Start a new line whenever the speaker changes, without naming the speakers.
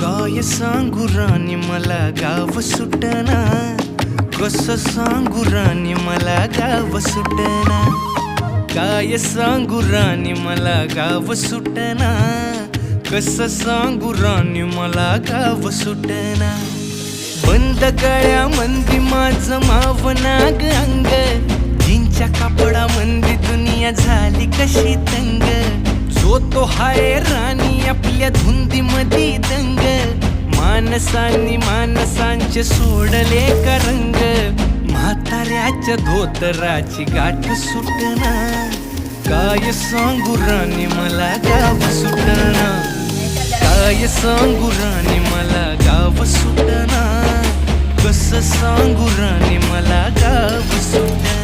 काय सांगू राणी मला गाव सुटना, कसं सांगू राणी मला गाव सुटना, काय सांगू राणी मला गाव सुटना, कसं सांगू राणी मला गाव सुटना. बंद गळ्यामंदी माझं मावनाग अंग, जीनच्या कापडामंदी दुनिया झाली कशी तंग. जो तो हाय राणी आपल्या धुंदीमधी दंग, माणसांनी माणसांचे सोडले का रंग. म्हाताऱ्याच्या धोतराची गाठ सुटना, काय सांगू राणी मला गाव सुटना, काय सांगू राणी मला गाव सुटना, कसं सांगू राणी मला गाव सुटना.